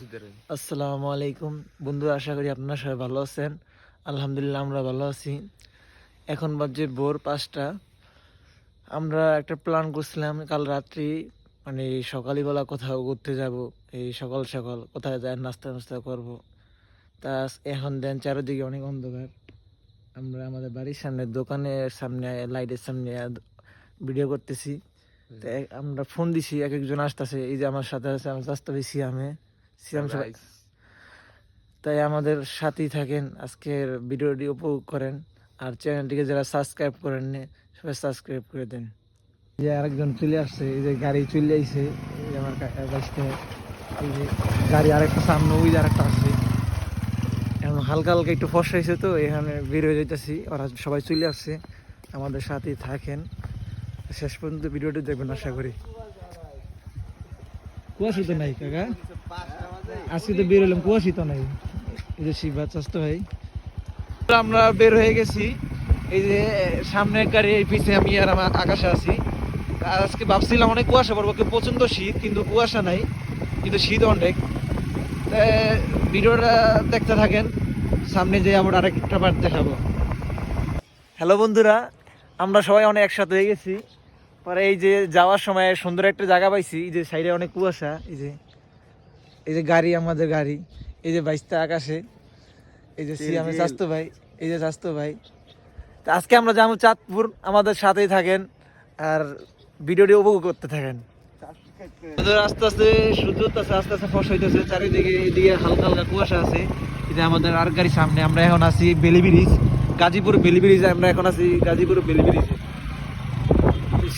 আসসালামু আলাইকুম বন্ধুরা, আশা করি আপনারা সবাই ভালো আছেন। আলহামদুলিল্লাহ আমরা ভালো আছি। এখন বাজে ভোর 5টা। আমরা একটা প্ল্যান করছিলাম কাল রাত্রি, মানে সকালবেলা কোথাও ঘুরতে যাব। এই সকাল সকাল কোথায় যায় নাস্তা নাস্তা করব। তা এখন দেন চারিদিকে অনেক অন্ধকার। আমরা আমাদের বাড়ির সামনে দোকানের সামনে লাইটের সামনে ভিডিও করতেছি। তো আমরা ফোন দিছি, এক একজন আসতেছে। এই যে আমার সাথে আছে আমার চাচা ভাই সিয়াম সবাই। তাই আমাদের সাথেই থাকেন, আজকের ভিডিওটি উপভোগ করেন। আর চ্যানেলটিকে যারা সাবস্ক্রাইব করেন সবাই সাবস্ক্রাইব করে দেন। যে আরেকজন চলে আসছে, এই যে গাড়ি চলে আইছে। এই যে আমার কাছে এই যে গাড়ি আরেকটা সামনে, ওই যে আরেকটা আছে। এখন হালকা হালকা একটু ফসা হয়েছে, তো এখানে বের হয়ে যাইতেছি। ওরা সবাই চলে আসছে, আমাদের সাথেই থাকেন। শেষ পর্যন্ত ভিডিওটি দেখবেন আশা করি। কুয়াশা তো নাই কাকা, আজকে তো বের হলাম, কুয়াশা তো নাই। এই যে শিবা চাস্ত ভাই, আমরা বের হয়ে গেছি। এই যে সামনের গাড়ি, এই পিছে আমি আর আমার আকাশে আছি। আজকে ভাবছিলাম অনেক কুয়াশা পড়বো, প্রচন্ড শীত, কিন্তু কুয়াশা নাই, কিন্তু শীত অনেক। ভিডিওটা দেখতে থাকেন, সামনে যে আমরা আরেকটা বার দেখাবো। হ্যালো বন্ধুরা, আমরা সবাই অনেক একসাথে হয়ে গেছি। পরে এই যে যাওয়ার সময় সুন্দর একটা জায়গা পাইছি, এই যে সাইডে অনেক কুয়াশা। এই যে গাড়ি, আমাদের গাড়ি, এই যে বাইশটা আকাশে, এই যে সিয়ামের স্বাস্থ্য ভাই, এই যে স্বাস্থ্য ভাই। তো আজকে আমরা যাবো চাঁদপুর, আমাদের সাথেই থাকেন আর ভিডিওটি উপভোগ করতে থাকেন। আস্তে আস্তে সূর্য উঠতেছে, আস্তে আস্তে ফস হইতেছে চারিদিকে। এদিকে হালকা হালকা কুয়াশা আছে। এই যে আমাদের আর গাড়ি সামনে, আমরা এখন আছি বেলি ব্রিজ, গাজীপুর বেলি ব্রিজে। আমরা এখন আছি গাজীপুর বেলি ব্রিজে।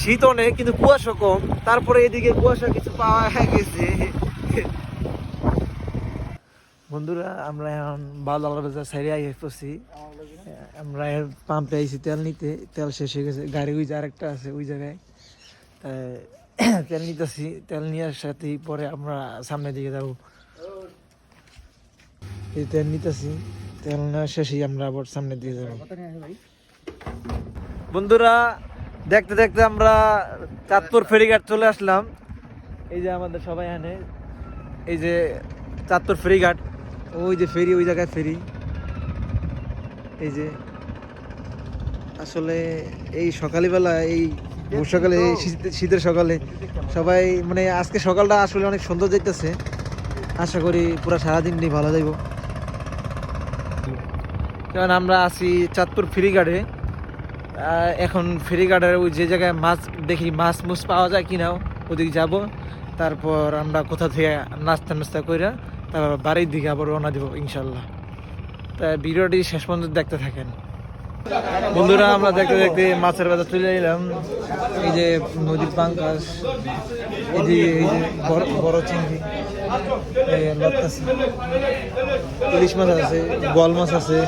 শীত অনেক, কিন্তু কুয়াশা কম। তারপরে এদিকে কুয়াশা কিছু পাওয়া গেছে। বন্ধুরা, আমরা এখন বাউলাল বাজার সাইডে আইয়ে পড়ছি। আমরা পাম্পে আইছি তেল নিতে, তেল শেষ হয়ে গেছে। গাড়ি ওই যে আরেকটা আছে ওই জায়গায়, তেল নিতেছি। তেল নেওয়ার সাথেই পরে আমরা সামনের দিকে যাবো। এই তেল নিতেছি, তেল নেওয়ার শেষেই আমরা আবার সামনের দিকে যাবো। বন্ধুরা, দেখতে দেখতে আমরা চাঁদপুর ফেরিঘাট চলে আসলাম। এই যে আমাদের সবাই এখানে, এই যে চাঁদপুর ফেরিঘাট, ওই যে ফেরি, ওই জায়গায় ফেরি। এই যে আসলে এই সকালবেলা, এই ভোর সকালে, এই শীতের সকালে সবাই, মানে আজকে সকালটা আসলে অনেক সুন্দর যাইতেছে। আশা করি পুরো সারাদিনই ভালো যাইব। কারণ আমরা আছি চাঁদপুর ফেরিঘাটে। এখন ফেরিঘাটের ওই যে জায়গায় মাছ দেখি, মাছ মুছ পাওয়া যায় কিনাও, ওদিকে যাব। তারপর আমরা কোথা থেকে নাস্তা নাস্তা করে তারপর বাড়ির দিকে আবার রওনা দিব ইনশাল্লাহ। তা ভিডিওটি শেষ পর্যন্ত দেখতে থাকেন। বন্ধুরা, আমরা দেখতে দেখতে মাছের বাজার চলে এলাম। এই যে নদীর পাঙ্কাশ, এই যে বড় চিংড়ি, ইলিশ মাছ আছে, বল মাছ আছে।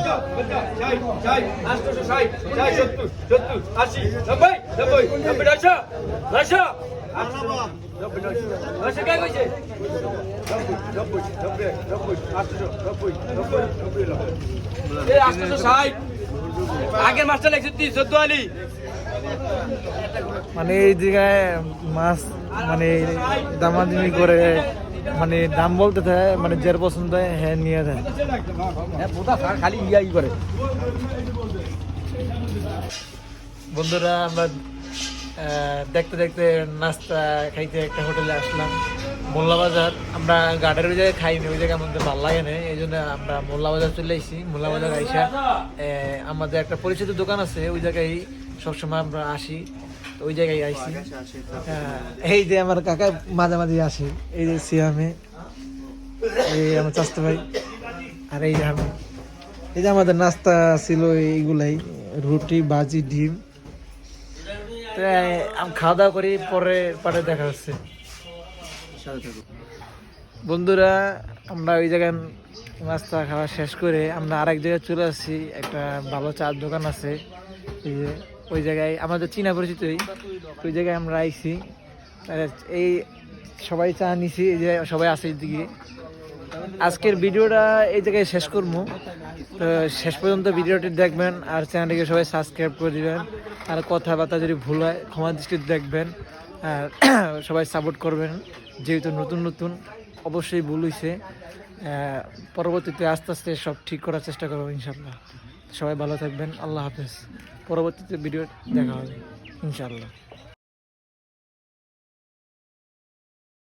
আগের মাছটা লাগছে 314 আলি। মানে এই জায়গায় মাছ মানে দামাদামি করে, মানে দাম বলতে থাকে, মানে যার পছন্দ হয় হ্যাঁ নিয়ে দেয়। খালি ইয়াই করে। বন্ধুরা, আমরা দেখতে দেখতে নাস্তা খাইতে একটা হোটেলে আসলাম, মোল্লা বাজার। আমরা গার্ডের ওই জায়গায় খাইনি, ওই জায়গায় আমাদের ভালো লাগে না, এই জন্য আমরা মোল্লা বাজার চলে আসছি। মোল্লা বাজার আইসা আমাদের একটা পরিচিত দোকান আছে, ওই জায়গায় সবসময় আমরা আসি, তো ওই জায়গায় আইসি। এই যে আমার কাকা মাঝে মাঝে আসে, এই যে সিয়ামে, এই আমার চাচতো ভাই, আর এই যে আমি। এই যে আমাদের নাস্তা ছিল এইগুলাই, রুটি, ভাজি, ডিম। আমি খাওয়া দাওয়া করি, পরে দেখা হচ্ছে। বন্ধুরা, আমরা ওই জায়গায় নাস্তা খাওয়া শেষ করে আমরা আরেক জায়গায় চলে আসছি। একটা ভালো চার দোকান আছে, এই যে ওই জায়গায় আমাদের চীনা পরিচিতই, ওই জায়গায় আমরা আইছি। এই সবাই চা নিছি, এই যে সবাই আছে এদিকে। আজকের ভিডিওটা এই জায়গায় শেষ করবো। তো শেষ পর্যন্ত ভিডিওটি দেখবেন আর চ্যানেলটিকে সবাই সাবস্ক্রাইব করে দিবেন। আর কথাবার্তা যদি ভুল হয় ক্ষমা দৃষ্টিতে দেখবেন, আর সবাই সাপোর্ট করবেন, যেহেতু নতুন নতুন অবশ্যই ভুল হয়েছে। পরবর্তীতে আস্তে আস্তে সব ঠিক করার চেষ্টা করবো ইনশাল্লাহ। সবাই ভালো থাকবেন, আল্লাহ হাফেজ। পরবর্তীতে ভিডিও দেখা হবে ইনশাল্লাহ।